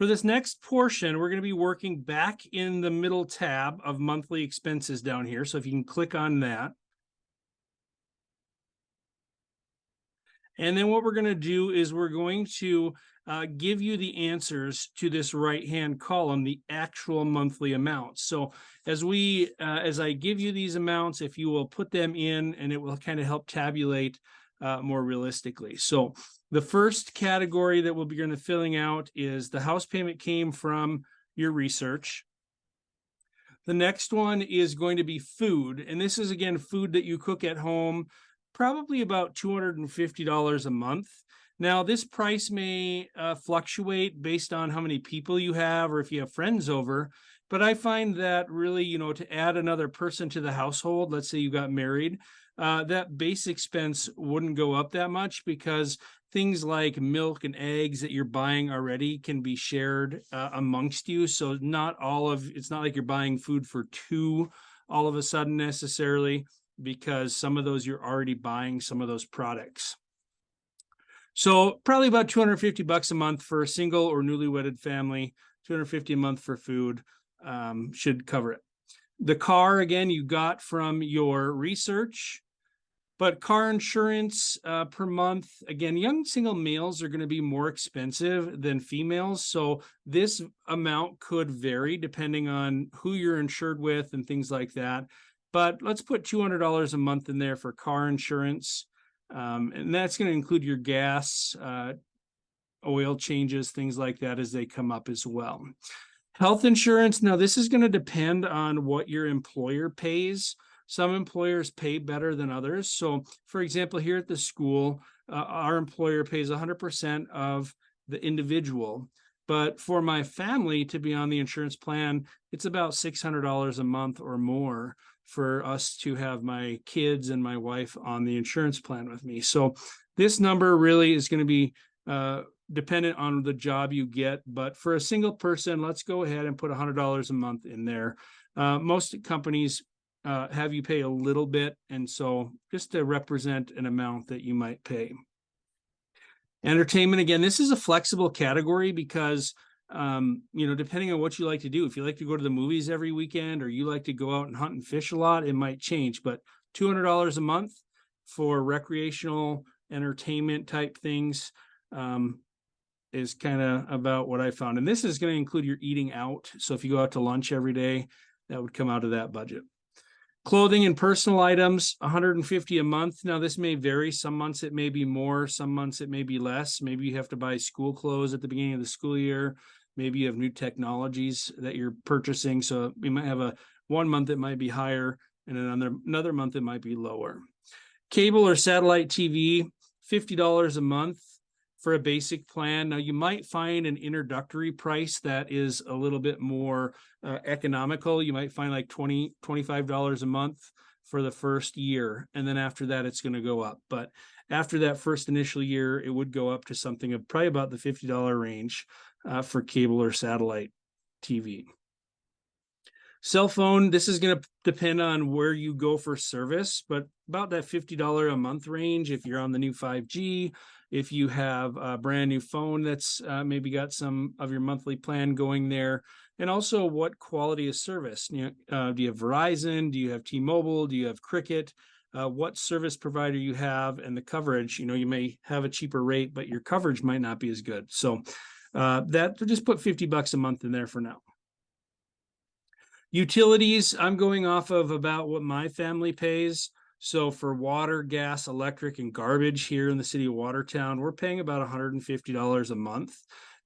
For this next portion, we're going to be working back in the middle tab of monthly expenses down here. So if you can click on that. And then what we're going to do is we're going to give you the answers to this right-hand column, the actual monthly amounts. So as I give you these amounts, if you will put them in, and it will kind of help tabulate more realistically. So the first category that we'll be going to filling out is the house payment came from your research. The next one is going to be food. And this is, again, food that you cook at home, probably about $250 a month. Now, this price may fluctuate based on how many people you have or if you have friends over. But I find that really, to add another person to the household, let's say you got married, that base expense wouldn't go up that much because things like milk and eggs that you're buying already can be shared amongst you. So it's not like you're buying food for two all of a sudden necessarily, because some of those you're already buying some of those products. So probably about $250 a month for a single or newly wedded family, $250 a month for food should cover it. The car, again, you got from your research. But car insurance per month, again, young single males are going to be more expensive than females. So this amount could vary depending on who you're insured with and things like that. But let's put $200 a month in there for car insurance. And that's going to include your gas, oil changes, things like that as they come up as well. Health insurance. Now, this is going to depend on what your employer pays. Some employers pay better than others. So, for example, here at the school, our employer pays 100% of the individual. But for my family to be on the insurance plan, it's about $600 a month or more for us to have my kids and my wife on the insurance plan with me. So this number really is going to be dependent on the job you get. But for a single person, let's go ahead and put $100 a month in there. Most companies have you pay a little bit, and so just to represent an amount that you might pay. Entertainment, again, this is a flexible category because depending on what you like to do, if you like to go to the movies every weekend or you like to go out and hunt and fish a lot, it might change. But $200 a month for recreational entertainment type things is kind of about what I found. And this is going to include your eating out. So if you go out to lunch every day, that would come out of that budget. Clothing and personal items, $150 a month. Now, this may vary. Some months it may be more. Some months it may be less. Maybe you have to buy school clothes at the beginning of the school year. Maybe you have new technologies that you're purchasing. So you might have one month it might be higher and another month it might be lower. Cable or satellite TV, $50 a month for a basic plan. Now, you might find an introductory price that is a little bit more economical. You might find like $25 a month for the first year. And then after that, it's going to go up. But after that first initial year, it would go up to something of probably about the $50 range for cable or satellite TV. Cell phone, this is going to depend on where you go for service, but about that $50 a month range if you're on the new 5G. If you have a brand new phone that's maybe got some of your monthly plan going there, and also what quality of service. Do you have Verizon? Do you have T-Mobile? Do you have Cricket? What service provider you have and the coverage. You may have a cheaper rate, but your coverage might not be as good. So just put $50 a month in there for now. Utilities, I'm going off of about what my family pays. So for water, gas, electric, and garbage here in the city of Watertown, we're paying about $150 a month.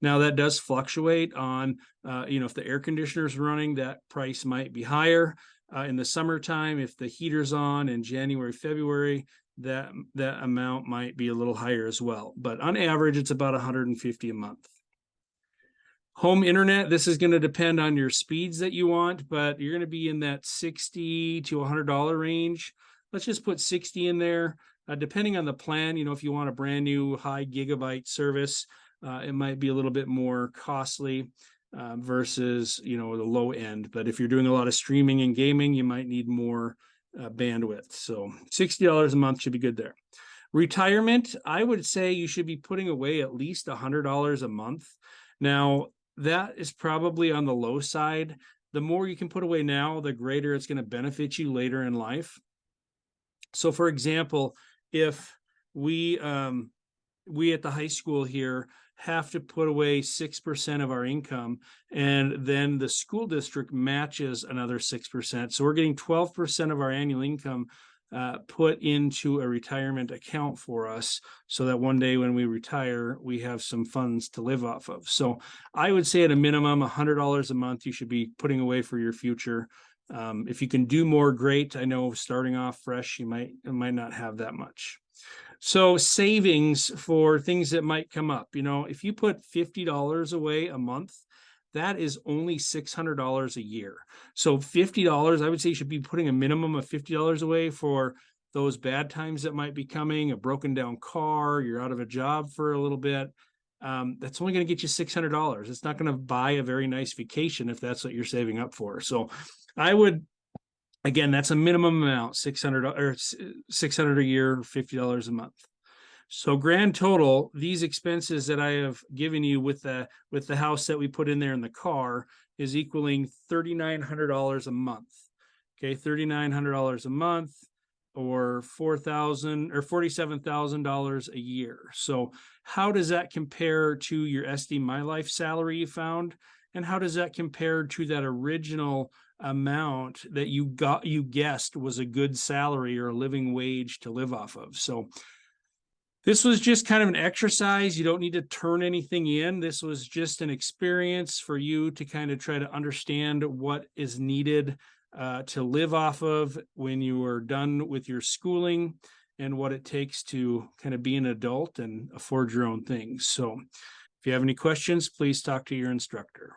Now, that does fluctuate on, if the air conditioner is running, that price might be higher. In the summertime, if the heater's on in January, February, that amount might be a little higher as well. But on average, it's about $150 a month. Home internet, this is going to depend on your speeds that you want, but you're going to be in that $60 to $100 range. Let's just put 60 in there. Depending on the plan, if you want a brand new high gigabyte service, it might be a little bit more costly versus, the low end. But if you're doing a lot of streaming and gaming, you might need more bandwidth. So $60 a month should be good there. Retirement, I would say you should be putting away at least $100 a month. Now, that is probably on the low side. The more you can put away now, the greater it's going to benefit you later in life. So for example, if we at the high school here have to put away 6% of our income, and then the school district matches another 6%. So we're getting 12% of our annual income put into a retirement account for us, so that one day when we retire, we have some funds to live off of. So I would say at a minimum, $100 a month you should be putting away for your future. If you can do more, great. I know starting off fresh, you might not have that much. So savings for things that might come up. If you put $50 away a month, that is only $600 a year. So $50, I would say you should be putting a minimum of $50 away for those bad times that might be coming, a broken down car, you're out of a job for a little bit. That's only going to get you $600. It's not going to buy a very nice vacation if that's what you're saving up for. So I would, again, that's a minimum amount, $600 a year, $50 a month. So grand total, these expenses that I have given you with the house that we put in there in the car is equaling $3,900 a month. Okay, $3,900 a month, or $47,000 a year. So how does that compare to your SD My Life salary you found? And how does that compare to that original amount that you guessed was a good salary or a living wage to live off of? So this was just kind of an exercise. You don't need to turn anything in. This was just an experience for you to kind of try to understand what is needed to live off of when you are done with your schooling, and what it takes to kind of be an adult and afford your own things. So if you have any questions, please talk to your instructor.